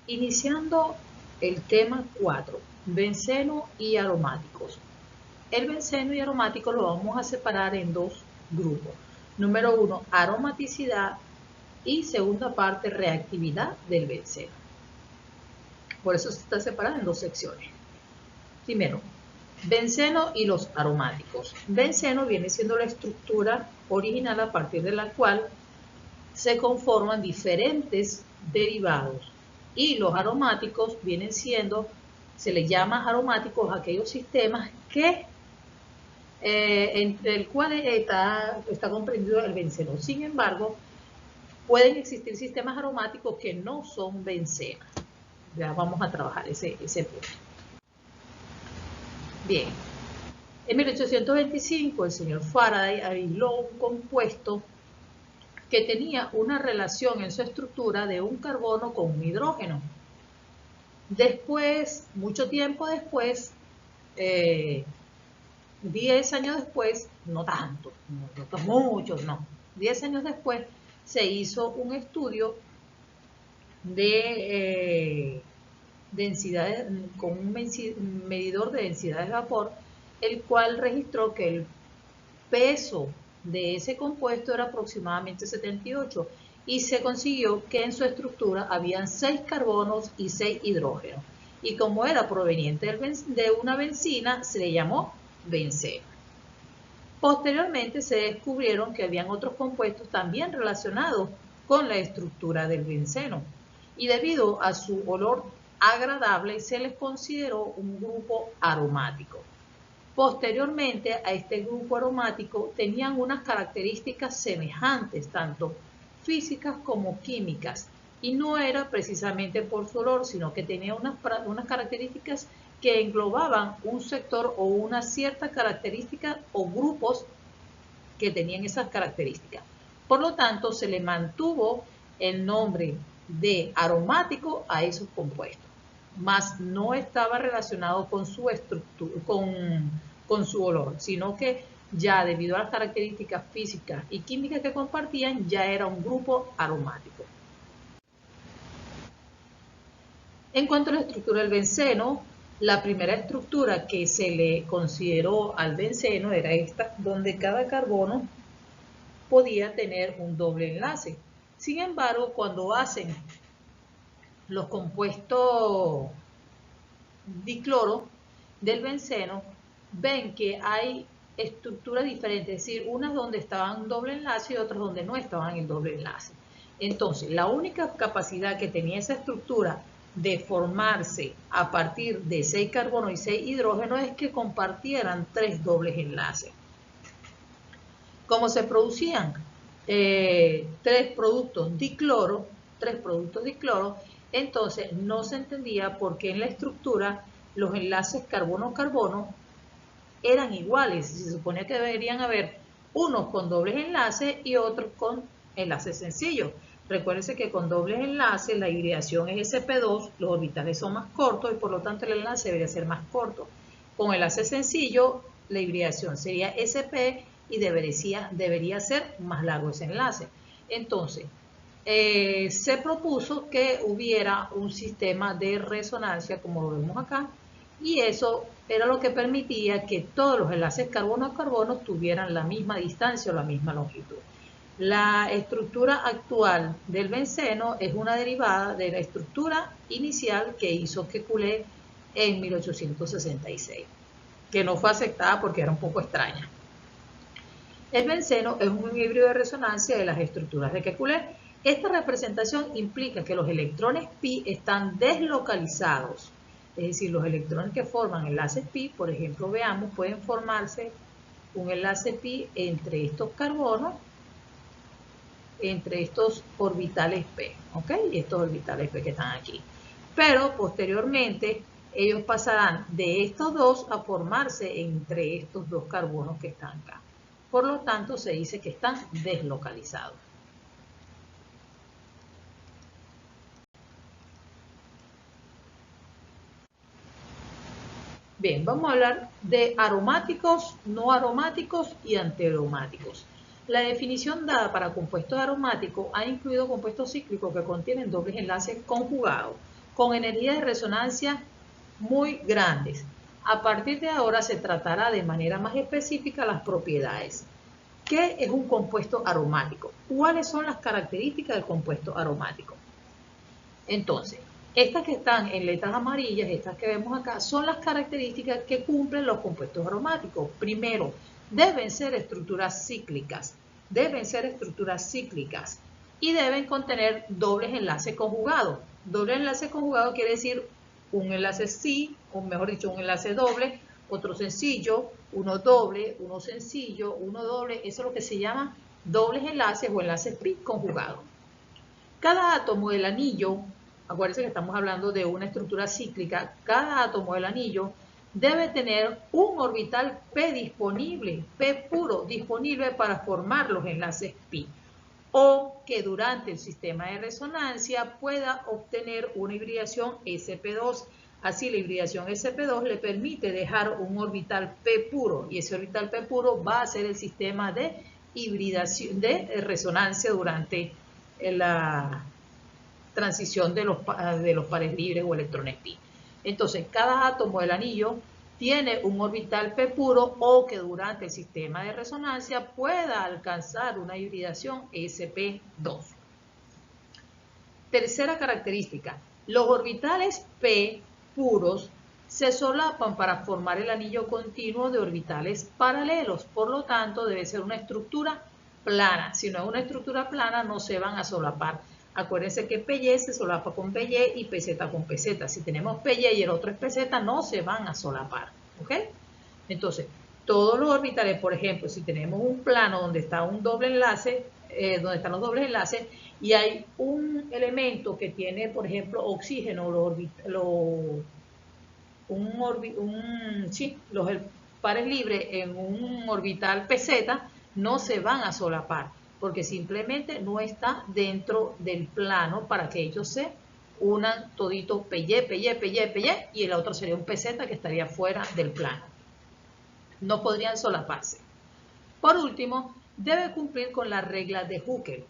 Iniciando el tema 4, benceno y aromáticos. El benceno y aromático lo vamos a separar en dos grupos. Número 1, aromaticidad y segunda parte, reactividad del benceno. Por eso se está separado en dos secciones. Primero, benceno y los aromáticos. Benceno viene siendo la estructura original a partir de la cual se conforman diferentes derivados. Y los aromáticos vienen siendo, se les llama aromáticos a aquellos sistemas que entre el cual está comprendido el benceno. Sin embargo, pueden existir sistemas aromáticos que no son bencenas. Ya vamos a trabajar ese punto. Bien, en 1825 el señor Faraday aisló un compuesto que tenía una relación en su estructura de un carbono con un hidrógeno. Después, mucho tiempo después, 10 años después, no tanto, muchos no, 10 años después se hizo un estudio de densidades con un medidor de densidad de vapor, el cual registró que el peso de ese compuesto era aproximadamente 78 y se consiguió que en su estructura habían 6 carbonos y 6 hidrógenos. Y como era proveniente de una bencina, se le llamó benceno. Posteriormente se descubrieron que habían otros compuestos también relacionados con la estructura del benceno. Y debido a su olor agradable, se les consideró un grupo aromático. Posteriormente a este grupo aromático tenían unas características semejantes, tanto físicas como químicas, y no era precisamente por su olor, sino que tenía unas características que englobaban un sector o una cierta característica o grupos que tenían esas características. Por lo tanto, se le mantuvo el nombre de aromático a esos compuestos, mas no estaba relacionado con su estructura, con su olor, sino que ya debido a las características físicas y químicas que compartían, ya era un grupo aromático. En cuanto a la estructura del benceno, la primera estructura que se le consideró al benceno era esta, donde cada carbono podía tener un doble enlace. Sin embargo, cuando hacen los compuestos dicloro del benceno, ven que hay estructuras diferentes, es decir, unas donde estaban en doble enlace y otras donde no estaban en doble enlace. Entonces, la única capacidad que tenía esa estructura de formarse a partir de 6 carbonos y 6 hidrógenos es que compartieran 3 dobles enlaces. Como se producían 3 productos dicloro, entonces no se entendía por qué en la estructura los enlaces carbono-carbono eran iguales. Se suponía que deberían haber unos con dobles enlaces y otros con enlaces sencillos. Recuérdense que con dobles enlaces la hibridación es sp2, los orbitales son más cortos y por lo tanto el enlace debería ser más corto. Con enlace sencillo la hibridación sería sp y debería ser más largo ese enlace. Entonces, se propuso que hubiera un sistema de resonancia, como lo vemos acá, y eso era lo que permitía que todos los enlaces carbono-carbono tuvieran la misma distancia o la misma longitud. La estructura actual del benceno es una derivada de la estructura inicial que hizo Kekulé en 1866, que no fue aceptada porque era un poco extraña. El benceno es un híbrido de resonancia de las estructuras de Kekulé. Esta representación implica que los electrones pi están deslocalizados, es decir, los electrones que forman enlaces pi, por ejemplo, veamos, pueden formarse un enlace pi entre estos carbonos, entre estos orbitales p, ¿ok? Y estos orbitales p que están aquí. Pero posteriormente ellos pasarán de estos dos a formarse entre estos dos carbonos que están acá. Por lo tanto, se dice que están deslocalizados. Bien, vamos a hablar de aromáticos, no aromáticos y antiaromáticos. La definición dada para compuestos aromáticos ha incluido compuestos cíclicos que contienen dobles enlaces conjugados, con energías de resonancia muy grandes. A partir de ahora se tratará de manera más específica las propiedades. ¿Qué es un compuesto aromático? ¿Cuáles son las características del compuesto aromático? Entonces, estas que están en letras amarillas, estas que vemos acá, son las características que cumplen los compuestos aromáticos. Primero, deben ser estructuras cíclicas. Y deben contener dobles enlaces conjugados. Doble enlace conjugado quiere decir un enlace sí, o mejor dicho, un enlace doble, otro sencillo, uno doble, uno sencillo, uno doble. Eso es lo que se llama dobles enlaces o enlaces pi conjugados. Cada átomo del anillo, acuérdense que estamos hablando de una estructura cíclica, cada átomo del anillo debe tener un orbital P disponible, P puro, disponible para formar los enlaces pi, o que durante el sistema de resonancia pueda obtener una hibridación sp2. Así, la hibridación sp2 le permite dejar un orbital P puro, y ese orbital P puro va a ser el sistema de hibridación, de resonancia durante la transición de los pares libres o electrones pi. Entonces, cada átomo del anillo tiene un orbital P puro o que durante el sistema de resonancia pueda alcanzar una hibridación sp2. Tercera característica, los orbitales P puros se solapan para formar el anillo continuo de orbitales paralelos, por lo tanto debe ser una estructura plana. Si no es una estructura plana, no se van a solapar. Acuérdense que PY se solapa con PY y PZ con PZ. Si tenemos PY y el otro es PZ, no se van a solapar. ¿Ok? Entonces, todos los orbitales, por ejemplo, si tenemos un plano donde está un doble enlace, donde están los dobles enlaces, y hay un elemento que tiene, por ejemplo, oxígeno, los pares libres en un orbital PZ, no se van a solapar, porque simplemente no está dentro del plano para que ellos se unan toditos PY, y el otro sería un PZ que estaría fuera del plano. No podrían solaparse. Por último, debe cumplir con la regla de Huckel.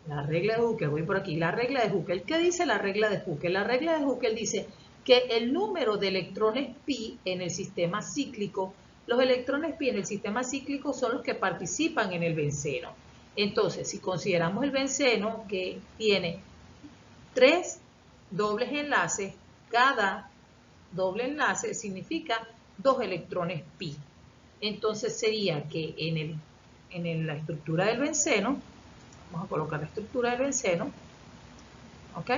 La regla de Huckel, voy por aquí. La regla de Huckel. ¿Qué dice la regla de Huckel? La regla de Huckel dice que el número de electrones pi en el sistema cíclico, los electrones pi en el sistema cíclico son los que participan en el benceno. Entonces, si consideramos el benceno que tiene 3 dobles enlaces, cada doble enlace significa 2 electrones pi. Entonces sería que en la estructura del benceno, vamos a colocar la estructura del benceno, ¿ok?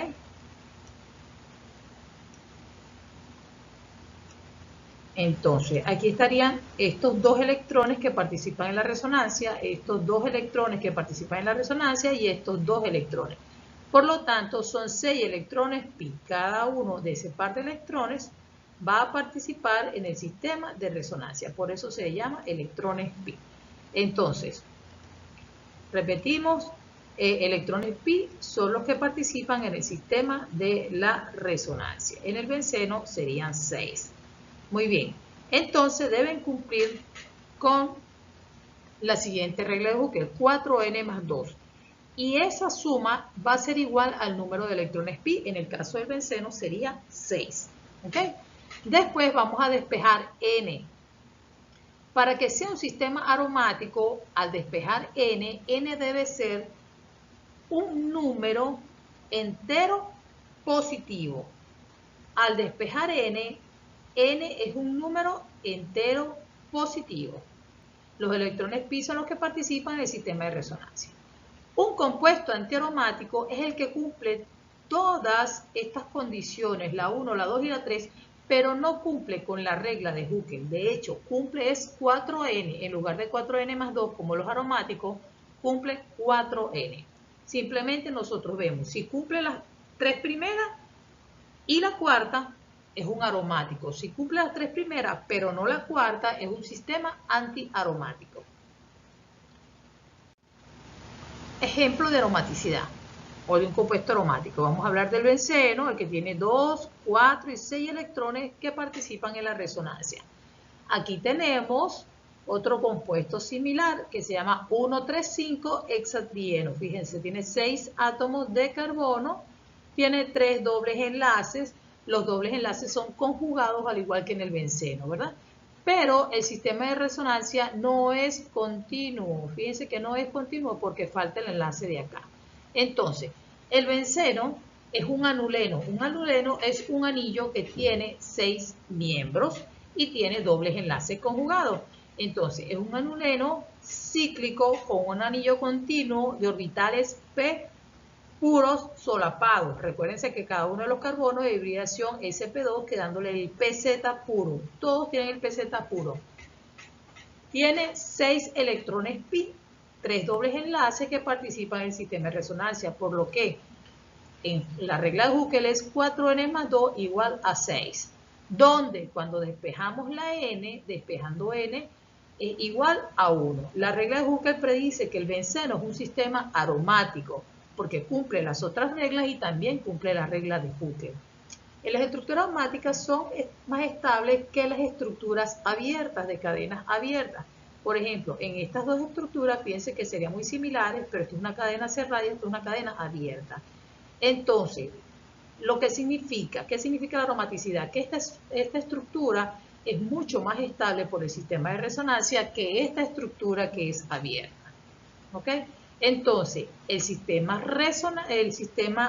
Entonces, aquí estarían estos 2 electrones que participan en la resonancia, estos 2 electrones que participan en la resonancia y estos 2 electrones. Por lo tanto, son 6 electrones pi. Cada uno de ese par de electrones va a participar en el sistema de resonancia. Por eso se llama electrones pi. Entonces, repetimos, electrones pi son los que participan en el sistema de la resonancia. En el benceno serían 6. Muy bien, entonces deben cumplir con la siguiente regla de Huckel, 4n más 2. Y esa suma va a ser igual al número de electrones pi. En el caso del benceno sería 6. ¿Ok? Después vamos a despejar n. Para que sea un sistema aromático, al despejar n debe ser un número entero positivo. Al despejar n es un número entero positivo. Los electrones pi son los que participan en el sistema de resonancia. Un compuesto antiaromático es el que cumple todas estas condiciones, la 1, la 2 y la 3, pero no cumple con la regla de Huckel. De hecho, cumple es 4n, en lugar de 4n más 2, como los aromáticos, cumple 4n. Simplemente nosotros vemos, si cumple las 3 primeras y la cuarta, es un aromático. Si cumple las 3 primeras, pero no la cuarta, es un sistema antiaromático. Ejemplo de aromaticidad o de un compuesto aromático. Vamos a hablar del benceno, el que tiene 2, 4 y 6 electrones que participan en la resonancia. Aquí tenemos otro compuesto similar que se llama 1,3,5 hexadieno. Fíjense, tiene 6 átomos de carbono tiene 3 dobles enlaces. Los dobles enlaces son conjugados al igual que en el benceno, ¿verdad? Pero el sistema de resonancia no es continuo. Fíjense que no es continuo porque falta el enlace de acá. Entonces, el benceno es un anuleno. Un anuleno es un anillo que tiene 6 miembros y tiene dobles enlaces conjugados. Entonces, es un anuleno cíclico con un anillo continuo de orbitales p puros solapados. Recuérdense que cada uno de los carbonos de hibridación sp2 quedándole el pz puro. Todos tienen el pz puro. Tiene 6 electrones pi, 3 dobles enlaces que participan en el sistema de resonancia, por lo que en la regla de Huckel es 4n más 2 igual a 6, donde cuando despejamos la n, despejando n, es igual a 1. La regla de Huckel predice que el benceno es un sistema aromático, porque cumple las otras reglas y también cumple la regla de Huckel. Las estructuras aromáticas son más estables que las estructuras abiertas, de cadenas abiertas. Por ejemplo, en estas dos estructuras, piensen que serían muy similares, pero esto es una cadena cerrada y esto es una cadena abierta. Entonces, lo que significa, ¿qué significa la aromaticidad? Que esta estructura es mucho más estable por el sistema de resonancia que esta estructura que es abierta. ¿Ok? Entonces, el sistema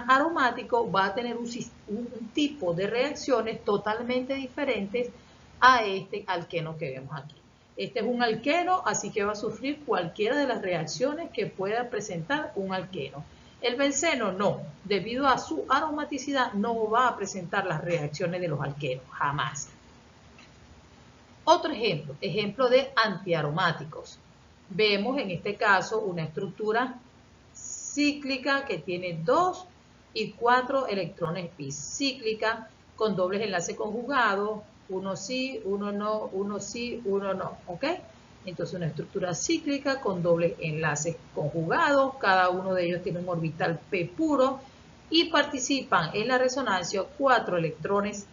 aromático va a tener un tipo de reacciones totalmente diferentes a este alqueno que vemos aquí. Este es un alqueno, así que va a sufrir cualquiera de las reacciones que pueda presentar un alqueno. El benceno no, debido a su aromaticidad no va a presentar las reacciones de los alquenos, jamás. Otro ejemplo de antiaromáticos. Vemos en este caso una estructura cíclica que tiene 2 y 4 electrones pi, cíclica con dobles enlaces conjugados, uno sí, uno no, uno sí, uno no, ¿ok? Entonces una estructura cíclica con dobles enlaces conjugados, cada uno de ellos tiene un orbital p puro y participan en la resonancia 4 electrones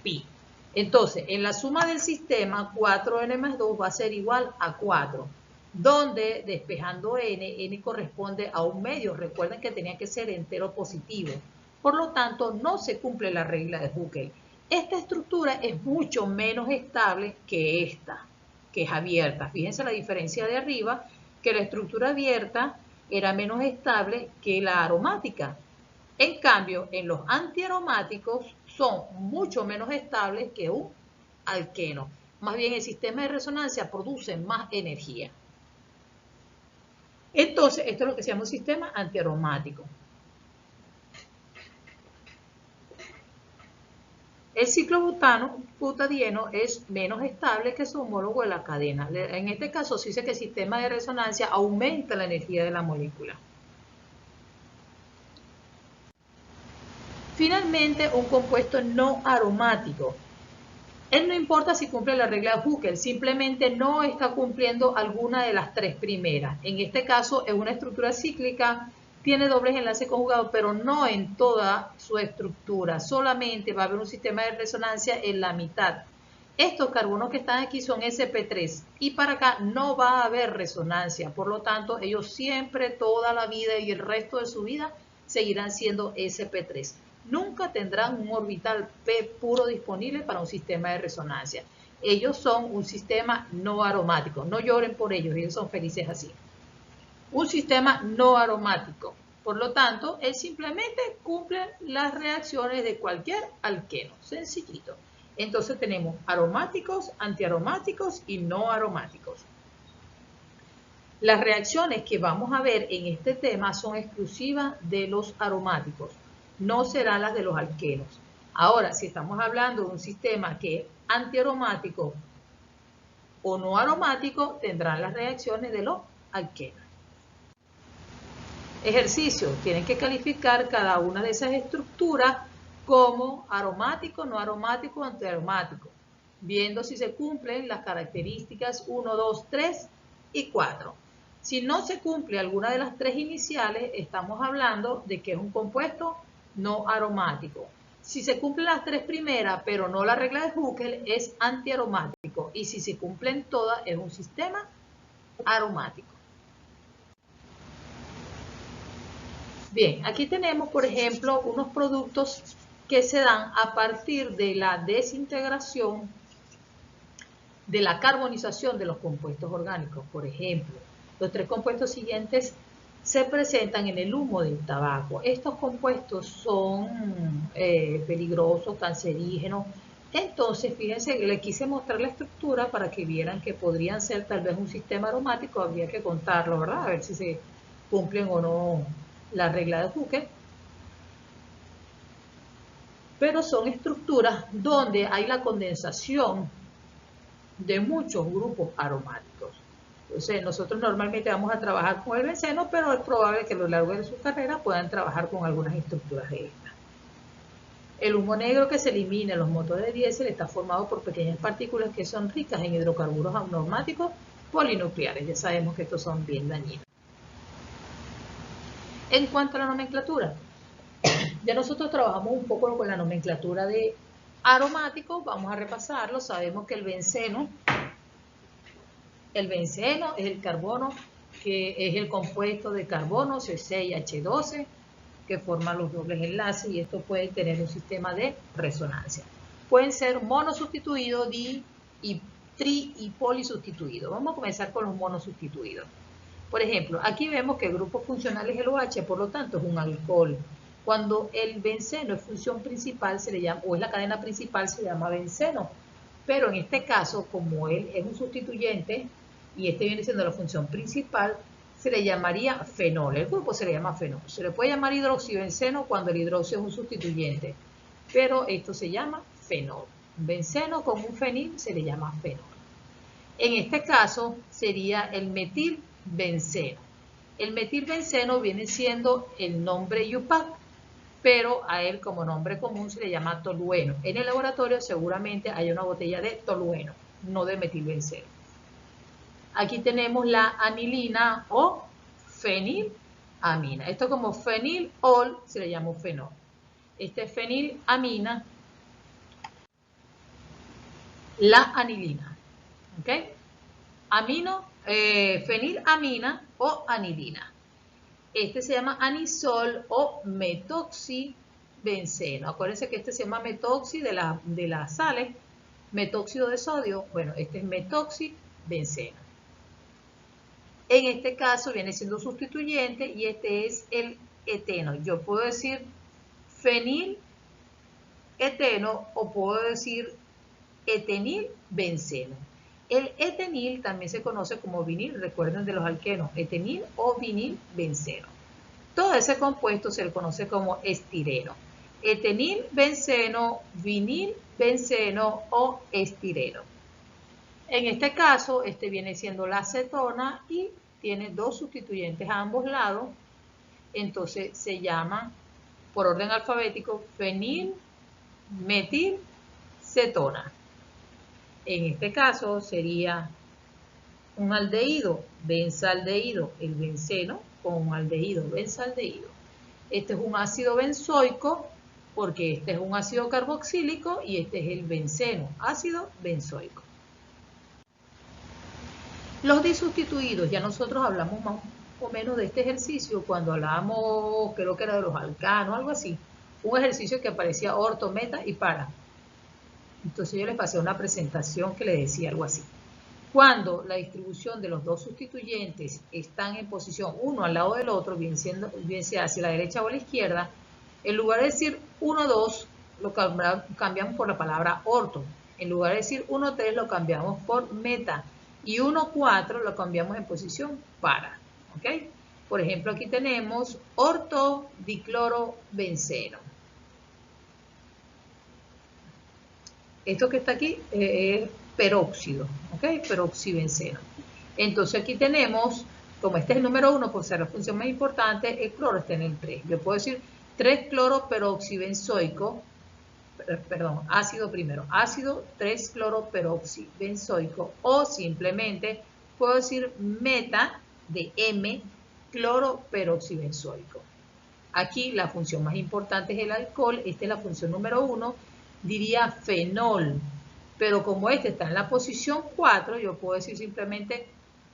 pi. Entonces, en la suma del sistema, 4n más 2 va a ser igual a 4, donde despejando n corresponde a un medio. Recuerden que tenía que ser entero positivo. Por lo tanto, no se cumple la regla de Huckel. Esta estructura es mucho menos estable que esta, que es abierta. Fíjense la diferencia de arriba, que la estructura abierta era menos estable que la aromática. En cambio, en los antiaromáticos son mucho menos estables que un alqueno. Más bien, el sistema de resonancia produce más energía. Entonces, esto es lo que se llama un sistema antiaromático. El ciclobutadieno es menos estable que su homólogo de la cadena. En este caso, se dice que el sistema de resonancia aumenta la energía de la molécula. Finalmente, un compuesto no aromático. Él no importa si cumple la regla de Huckel, simplemente no está cumpliendo alguna de las 3 primeras. En este caso es una estructura cíclica, tiene dobles enlaces conjugados, pero no en toda su estructura. Solamente va a haber un sistema de resonancia en la mitad. Estos carbonos que están aquí son sp3 y para acá no va a haber resonancia. Por lo tanto, ellos siempre, toda la vida y el resto de su vida seguirán siendo sp3. Nunca tendrán un orbital p puro disponible para un sistema de resonancia. Ellos son un sistema no aromático. No lloren por ellos, ellos son felices así. Un sistema no aromático. Por lo tanto, él simplemente cumple las reacciones de cualquier alqueno. Sencillito. Entonces tenemos aromáticos, antiaromáticos y no aromáticos. Las reacciones que vamos a ver en este tema son exclusivas de los aromáticos. No serán las de los alquenos. Ahora, si estamos hablando de un sistema que es antiaromático o no aromático, tendrán las reacciones de los alquenos. Ejercicio. Tienen que calificar cada una de esas estructuras como aromático, no aromático, antiaromático, viendo si se cumplen las características 1, 2, 3 y 4. Si no se cumple alguna de las 3 iniciales, estamos hablando de que es un compuesto no aromático. Si se cumplen las 3 primeras, pero no la regla de Huckel, es antiaromático. Y si se cumplen todas, es un sistema aromático. Bien, aquí tenemos, por ejemplo, unos productos que se dan a partir de la desintegración, de la carbonización de los compuestos orgánicos. Por ejemplo, los 3 compuestos siguientes se presentan en el humo del tabaco. Estos compuestos son peligrosos, cancerígenos. Entonces, fíjense, les quise mostrar la estructura para que vieran que podrían ser tal vez un sistema aromático. Habría que contarlo, ¿verdad? A ver si se cumplen o no la regla de Hooker. Pero son estructuras donde hay la condensación de muchos grupos aromáticos. Entonces, nosotros normalmente vamos a trabajar con el benceno, pero es probable que a lo largo de su carrera puedan trabajar con algunas estructuras de estas. El humo negro que se elimina en los motores de diésel está formado por pequeñas partículas que son ricas en hidrocarburos aromáticos polinucleares. Ya sabemos que estos son bien dañinos. En cuanto a la nomenclatura, ya nosotros trabajamos un poco con la nomenclatura de aromáticos. Vamos a repasarlo. Sabemos que el benceno es el carbono, que es el compuesto de carbono C6H12 que forma los dobles enlaces, y esto puede tener un sistema de resonancia. Pueden ser monosustituidos, di y tri y polisustituidos. Vamos a comenzar con los monosustituidos. Por ejemplo, aquí vemos que el grupo funcional es el OH, por lo tanto es un alcohol. Cuando el benceno es función principal, se le llama, o es la cadena principal, se llama benceno. Pero en este caso, como él es un sustituyente y este viene siendo la función principal, se le llamaría fenol. El grupo se le llama fenol. Se le puede llamar hidroxibenceno cuando el hidróxido es un sustituyente, pero esto se llama fenol. Benceno con un fenil se le llama fenol. En este caso sería el metilbenceno. El metilbenceno viene siendo el nombre UPAC, pero a él como nombre común se le llama tolueno. En el laboratorio seguramente hay una botella de tolueno, no de metilbenceno. Aquí tenemos la anilina o fenilamina. Esto como fenilol se le llama fenol. Este es fenilamina, la anilina. ¿Ok? Fenilamina o anilina. Este se llama anisol o metoxibenceno. Acuérdense que este se llama metoxi de las sales, metóxido de sodio. Bueno, este es metoxibenceno. En este caso viene siendo sustituyente y este es el eteno. Yo puedo decir fenileteno o puedo decir etenilbenceno. El etenil también se conoce como vinil, recuerden de los alquenos, etenil o vinilbenceno. Todo ese compuesto se le conoce como estireno. Etenilbenceno, vinilbenceno o estireno. En este caso, este viene siendo la acetona y tiene 2 sustituyentes a ambos lados. Entonces se llama, por orden alfabético, fenilmetilcetona. En este caso sería un aldehído, benzaldehído, el benceno con un aldehído, benzaldehído. Este es un ácido benzoico porque este es un ácido carboxílico y este es el benceno, ácido benzoico. Los disustituidos, ya nosotros hablamos más o menos de este ejercicio cuando hablábamos, creo que era de los alcanos, algo así. Un ejercicio que aparecía orto, meta y para. Entonces yo les pasé una presentación que le decía algo así. Cuando la distribución de los dos sustituyentes están en posición uno al lado del otro, bien sea hacia la derecha o a la izquierda, en lugar de decir 1, 2, lo cambiamos por la palabra orto. En lugar de decir 1, 3, lo cambiamos por meta. Y 1, 4 lo cambiamos en posición para. ¿Ok? Por ejemplo, aquí tenemos ortodiclorobenceno. Esto que está aquí es peróxido, ¿ok? Peroxibenceno. Entonces aquí tenemos, como este es el número 1, por ser la función más importante, el cloro está en el 3. Yo puedo decir 3-cloroperoxibenzoico, perdón, ácido primero, ácido 3-cloroperoxibenzoico, o simplemente puedo decir meta de M cloroperoxibenzoico. Aquí la función más importante es el alcohol, esta es la función número 1, diría fenol, pero como este está en la posición 4, yo puedo decir simplemente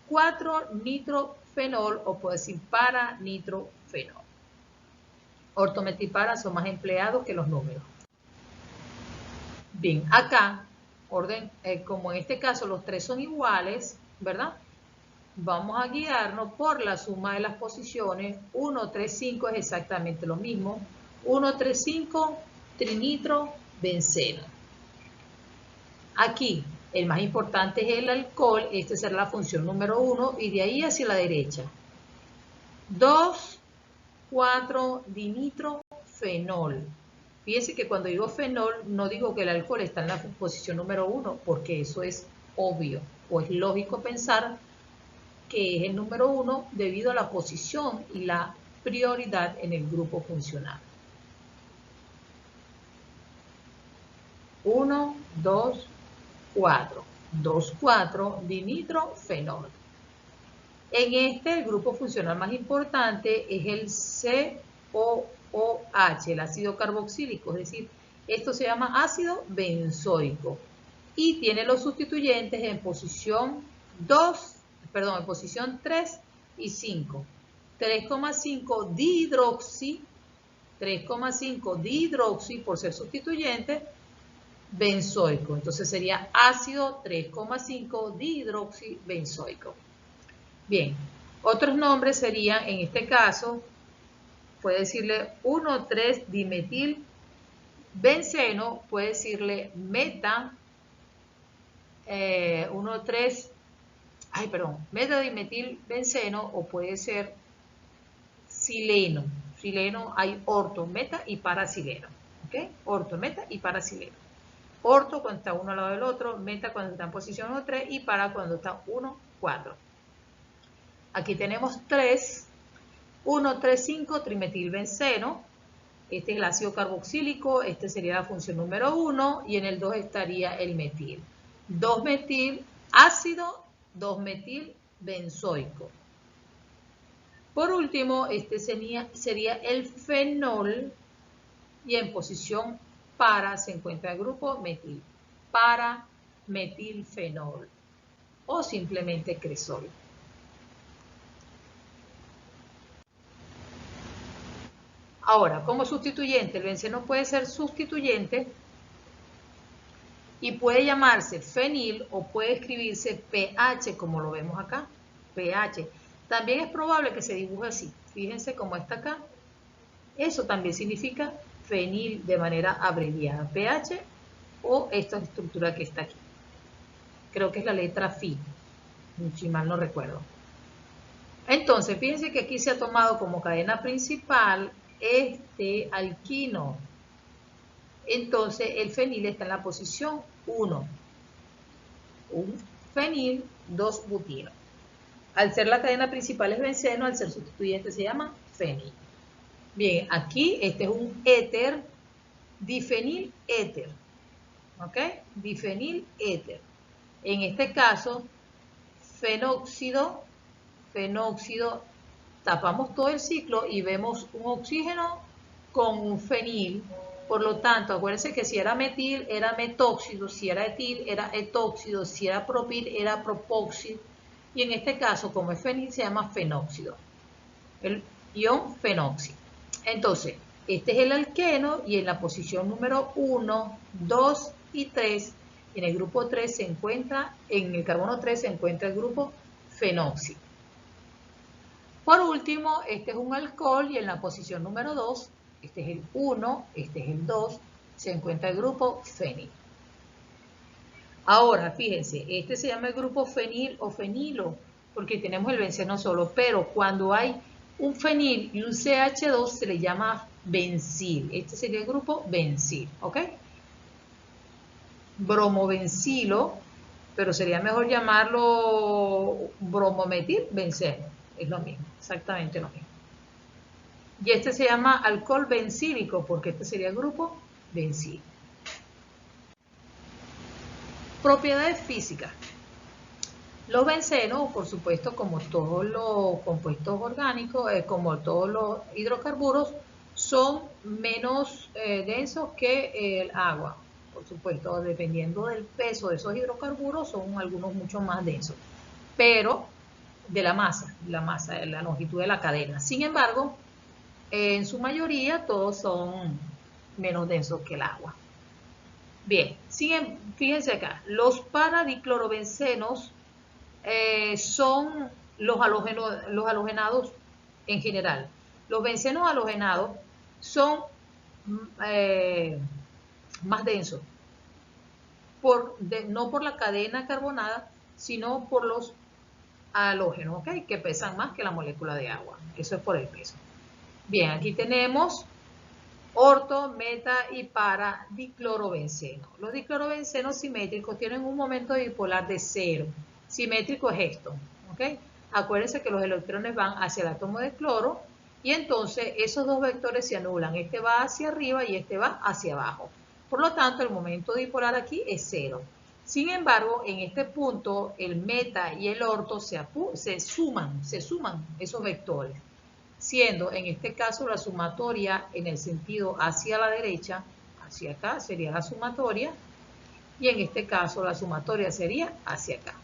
4-nitrofenol o puedo decir para-nitrofenol. ortometilpara son más empleados que los números. Bien, acá, como en este caso los tres son iguales, ¿verdad? Vamos a guiarnos por la suma de las posiciones. 1, 3, 5 es exactamente lo mismo. 1, 3, 5, trinitro, benceno. Aquí, el más importante es el alcohol. Esta será la función número 1 y de ahí hacia la derecha. 2, 4, dinitrofenol. Fíjense que cuando digo fenol, no digo que el alcohol está en la posición número 1, porque eso es obvio, o es lógico pensar que es el número 1 debido a la posición y la prioridad en el grupo funcional. 1, 2, 4. 2, 4, dinitrofenol. En el grupo funcional más importante es el COOH, el ácido carboxílico, es decir, esto se llama ácido benzoico y tiene los sustituyentes en posición 3 y 5. 3,5 dihidroxi, 3,5 dihidroxi por ser sustituyente, benzoico. Entonces sería ácido 3,5 dihidroxi benzoico. Bien, otros nombres serían, en este caso, puede decirle 1,3 dimetil benceno, puede decirle meta, metadimetil benceno, o puede ser sileno. Sileno hay orto, meta y parasileno. ¿Ok? Orto, meta y parasileno. Orto cuando está uno al lado del otro, meta cuando está en posición 1, 3 y para cuando está 1, 4. Aquí tenemos 3, 1, 3, 5, trimetilbenceno. Este es el ácido carboxílico, este sería la función número 1 y en el 2 estaría el metil. 2-metil ácido, 2-metil benzoico. Por último, este sería el fenol y en posición para se encuentra el grupo metil, para metilfenol o simplemente cresol. Ahora, como sustituyente, el benceno puede ser sustituyente y puede llamarse fenil o puede escribirse pH, como lo vemos acá, pH. También es probable que se dibuje así. Fíjense cómo está acá. Eso también significa fenil de manera abreviada, pH o esta estructura que está aquí. Creo que es la letra Fi, si mal no recuerdo. Entonces, fíjense que aquí se ha tomado como cadena principal este alquino. Entonces, el fenil está en la posición 1. Un fenil, 2 butino. Al ser la cadena principal es benceno, al ser sustituyente se llama fenil. Bien, aquí este es un éter, difenil éter. ¿Ok? Difenil éter. En este caso, fenóxido, tapamos todo el ciclo y vemos un oxígeno con un fenil. Por lo tanto, acuérdense que si era metil, era metóxido, si era etil, era etóxido, si era propil, era propóxido. Y en este caso, como es fenil, se llama fenóxido. El ion fenóxido. Entonces, este es el alqueno y en la posición número 1, 2 y 3, en el grupo 3 se encuentra, en el carbono 3 se encuentra el grupo fenóxido. Por último, este es un alcohol y en la posición número 2, este es el 1, este es el 2, se encuentra el grupo fenil. Ahora, fíjense, este se llama el grupo fenil o fenilo, porque tenemos el benceno solo, pero cuando hay un fenil y un CH2 se le llama bencil. Este sería el grupo bencil, ¿ok? Bromobencilo, pero sería mejor llamarlo bromometil benceno. Es lo mismo, exactamente lo mismo. Y este se llama alcohol bencílico porque este sería el grupo bencil. Propiedades físicas. Los bencenos, por supuesto, como todos los compuestos orgánicos, como todos los hidrocarburos, son menos densos que el agua. Por supuesto, dependiendo del peso de esos hidrocarburos, son algunos mucho más densos. Pero de la masa, la longitud de la cadena. Sin embargo, En su mayoría todos son menos densos que el agua. Bien, fíjense acá, los paradiclorobencenos son los halogenados en general. Los bencenos halogenados son más densos, no por la cadena carbonada, sino por los halógenos, ¿okay? Que pesan más que la molécula de agua. Eso es por el peso. Bien, aquí tenemos orto, meta y para diclorobenceno. Los diclorobencenos simétricos tienen un momento dipolar de 0. Simétrico es esto, ¿ok? Acuérdense que los electrones van hacia el átomo de cloro y entonces esos dos vectores se anulan. Este va hacia arriba y este va hacia abajo. Por lo tanto, el momento dipolar aquí es 0. Sin embargo, en este punto, el meta y el orto se suman esos vectores, siendo en este caso la sumatoria en el sentido hacia la derecha, hacia acá sería la sumatoria, y en este caso la sumatoria sería hacia acá.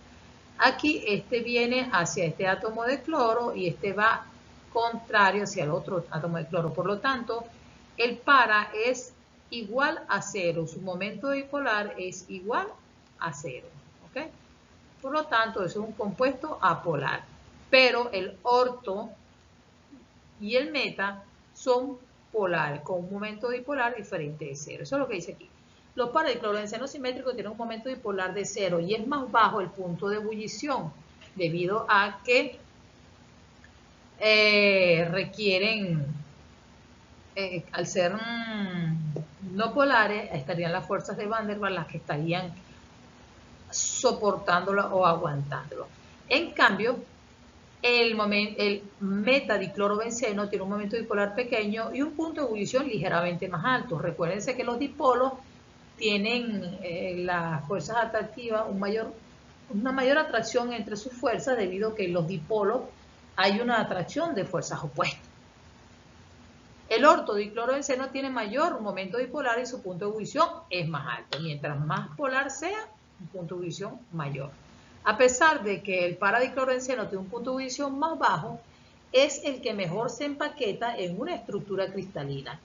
Aquí este viene hacia este átomo de cloro y este va contrario hacia el otro átomo de cloro. Por lo tanto, el para es igual a 0, su momento dipolar es igual a 0. ¿Okay? Por lo tanto, eso es un compuesto apolar. Pero el orto y el meta son polares, con un momento dipolar diferente de 0. Eso es lo que dice aquí. Los paradiclorobencenos simétricos tienen un momento dipolar de 0 y es más bajo el punto de ebullición, debido a que requieren, al ser no polares, estarían las fuerzas de Van der Waals las que estarían soportándolo o aguantándolo. En cambio, el metadiclorobenceno tiene un momento dipolar pequeño y un punto de ebullición ligeramente más alto. Recuérdense que los dipolos tienen las fuerzas atractivas, una mayor atracción entre sus fuerzas debido a que en los dipolos hay una atracción de fuerzas opuestas. El ortodiclorobenceno tiene mayor momento dipolar y su punto de ebullición es más alto. Mientras más polar sea, un punto de ebullición mayor. A pesar de que el paradiclorobenceno tiene un punto de ebullición más bajo, es el que mejor se empaqueta en una estructura cristalina.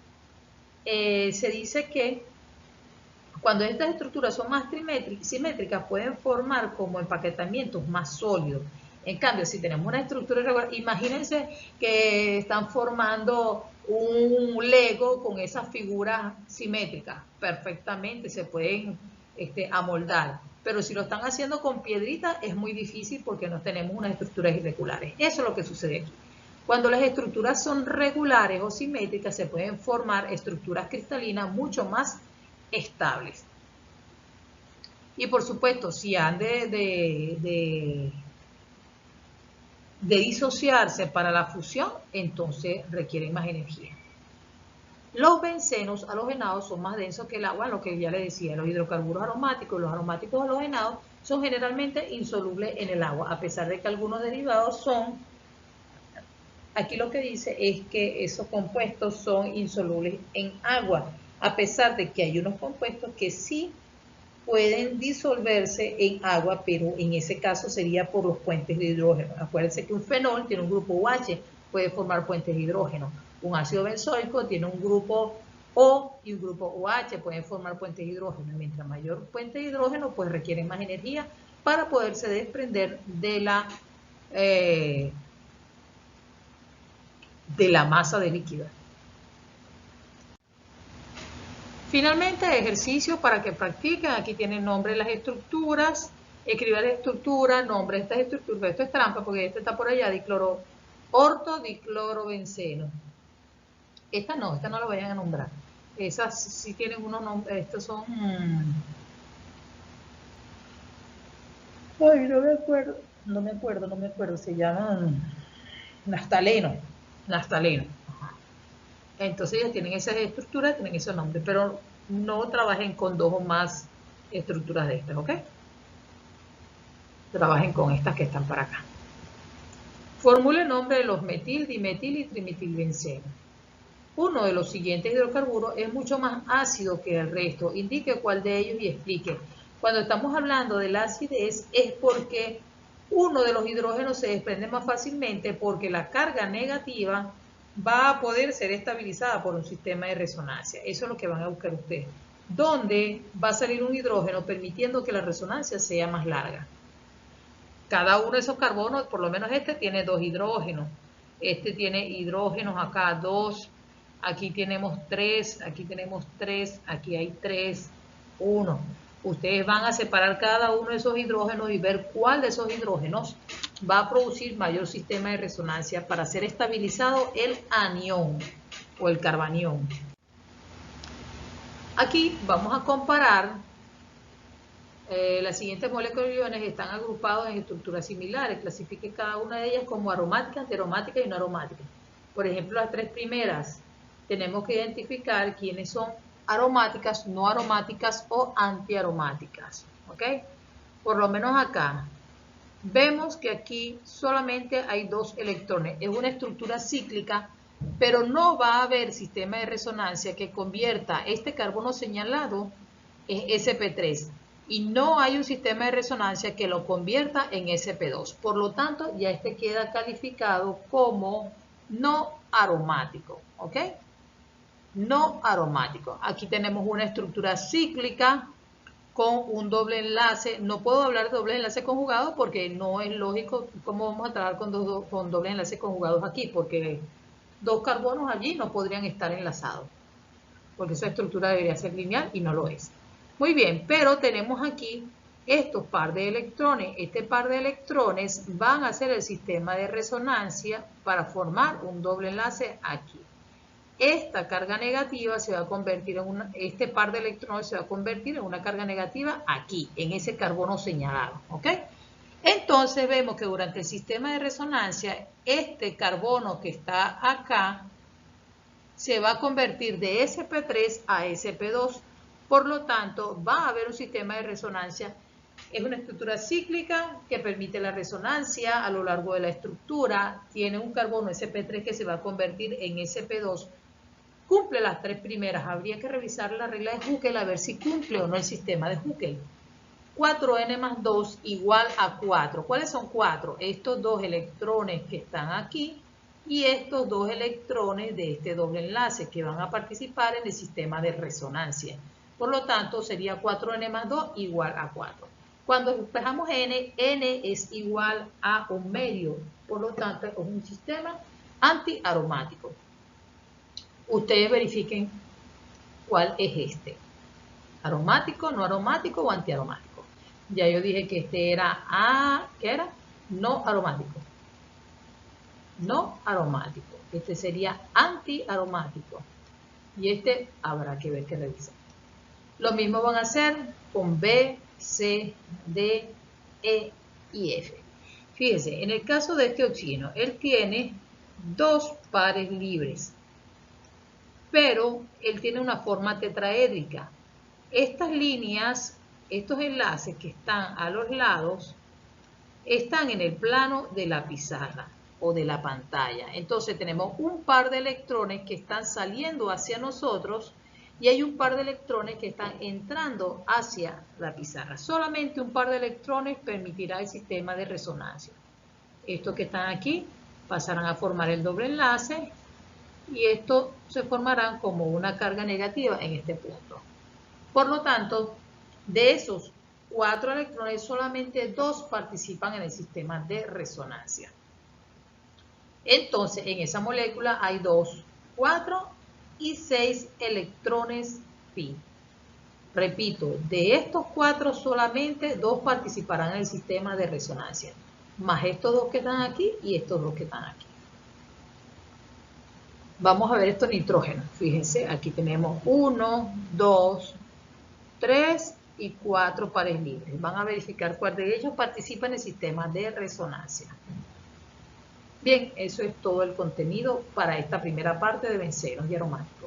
Se dice que cuando estas estructuras son más simétricas, pueden formar como empaquetamientos más sólidos. En cambio, si tenemos una estructura irregular, imagínense que están formando un Lego con esas figuras simétricas. Perfectamente se pueden amoldar. Pero si lo están haciendo con piedritas, es muy difícil porque no tenemos unas estructuras irregulares. Eso es lo que sucede aquí. Cuando las estructuras son regulares o simétricas, se pueden formar estructuras cristalinas mucho más estables. Y por supuesto, si han de disociarse para la fusión, entonces requieren más energía. Los bencenos halogenados son más densos que el agua, lo que ya les decía, los hidrocarburos aromáticos, los aromáticos halogenados son generalmente insolubles en el agua, a pesar de que algunos derivados son, aquí lo que dice es que esos compuestos son insolubles en agua, a pesar de que hay unos compuestos que sí pueden disolverse en agua, pero en ese caso sería por los puentes de hidrógeno. Acuérdense que un fenol tiene un grupo OH, puede formar puentes de hidrógeno. Un ácido benzoico tiene un grupo O y un grupo OH, pueden formar puentes de hidrógeno. Mientras mayor puente de hidrógeno, pues requieren más energía para poderse desprender de la masa de líquido. Finalmente, ejercicio para que practiquen. Aquí tienen nombre de las estructuras, escriban la estructura, nombre de estas estructuras. Esto es trampa porque este está por allá, ortodiclorobenceno. Esta no la vayan a nombrar. Esas sí tienen unos nombres, estos son... Ay, no me acuerdo, se llaman naftaleno. Entonces ellos tienen esas estructuras, tienen esos nombres, pero no trabajen con dos o más estructuras de estas, ¿ok? Trabajen con estas que están para acá. Formule el nombre de los metil, dimetil y trimetilbenceno. Uno de los siguientes hidrocarburos es mucho más ácido que el resto. Indique cuál de ellos y explique. Cuando estamos hablando de la acidez es porque uno de los hidrógenos se desprende más fácilmente porque la carga negativa va a poder ser estabilizada por un sistema de resonancia. Eso es lo que van a buscar ustedes. Donde va a salir un hidrógeno permitiendo que la resonancia sea más larga. Cada uno de esos carbonos, por lo menos este tiene 2 hidrógenos. Este tiene hidrógenos acá 2. Aquí tenemos 3, aquí tenemos 3, aquí hay 3, 1. Ustedes van a separar cada uno de esos hidrógenos y ver cuál de esos hidrógenos va a producir mayor sistema de resonancia para ser estabilizado el anión o el carbanión. Aquí vamos a comparar las siguientes moléculas de iones están agrupadas en estructuras similares. Clasifique cada una de ellas como aromática, antiaromática y no aromática. Por ejemplo, las 3 primeras tenemos que identificar quiénes son aromáticas, no aromáticas o antiaromáticas. ¿Ok? Por lo menos acá vemos que aquí solamente hay 2 electrones. Es una estructura cíclica, pero no va a haber sistema de resonancia que convierta este carbono señalado en sp3. Y no hay un sistema de resonancia que lo convierta en sp2. Por lo tanto, ya este queda calificado como no aromático. ¿Ok? No aromático. Aquí tenemos una estructura cíclica con un doble enlace. No puedo hablar de doble enlace conjugado porque no es lógico cómo vamos a trabajar con dobles enlaces conjugados aquí, porque 2 carbonos allí no podrían estar enlazados, porque esa estructura debería ser lineal y no lo es. Muy bien, pero tenemos aquí estos par de electrones. Este par de electrones van a hacer el sistema de resonancia para formar un doble enlace aquí. Esta carga negativa se va a convertir en este par de electrones se va a convertir en una carga negativa aquí, en ese carbono señalado, ¿ok? Entonces vemos que durante el sistema de resonancia, este carbono que está acá se va a convertir de sp3 a sp2. Por lo tanto, va a haber un sistema de resonancia. Es una estructura cíclica que permite la resonancia a lo largo de la estructura. Tiene un carbono sp3 que se va a convertir en sp2. Cumple las 3 primeras. Habría que revisar la regla de Huckel a ver si cumple o no el sistema de Huckel. 4n más 2 igual a 4. ¿Cuáles son 4? Estos 2 electrones que están aquí y estos 2 electrones de este doble enlace que van a participar en el sistema de resonancia. Por lo tanto, sería 4n más 2 igual a 4. Cuando despejamos n, n es igual a un medio. Por lo tanto, es un sistema antiaromático. Ustedes verifiquen cuál es este. ¿Aromático, no aromático o antiaromático? Ya yo dije que este era ¿qué era? No aromático. No aromático. Este sería antiaromático. Y este habrá que ver que revisar. Lo mismo van a hacer con B, C, D, E y F. Fíjense, en el caso de este oxígeno, él tiene 2 pares libres, pero él tiene una forma tetraédrica. Estas líneas, estos enlaces que están a los lados, están en el plano de la pizarra o de la pantalla. Entonces tenemos un par de electrones que están saliendo hacia nosotros y hay un par de electrones que están entrando hacia la pizarra. Solamente un par de electrones permitirá el sistema de resonancia. Estos que están aquí pasarán a formar el doble enlace y estos se formarán como una carga negativa en este punto. Por lo tanto, de esos 4 electrones, solamente 2 participan en el sistema de resonancia. Entonces, en esa molécula hay 2, 4 y 6 electrones pi. Repito, de estos 4 solamente 2 participarán en el sistema de resonancia, más estos 2 que están aquí y estos 2 que están aquí. Vamos a ver estos nitrógenos. Fíjense, aquí tenemos 1, 2, 3 y 4 pares libres. Van a verificar cuál de ellos participa en el sistema de resonancia. Bien, eso es todo el contenido para esta primera parte de bencenos y aromáticos.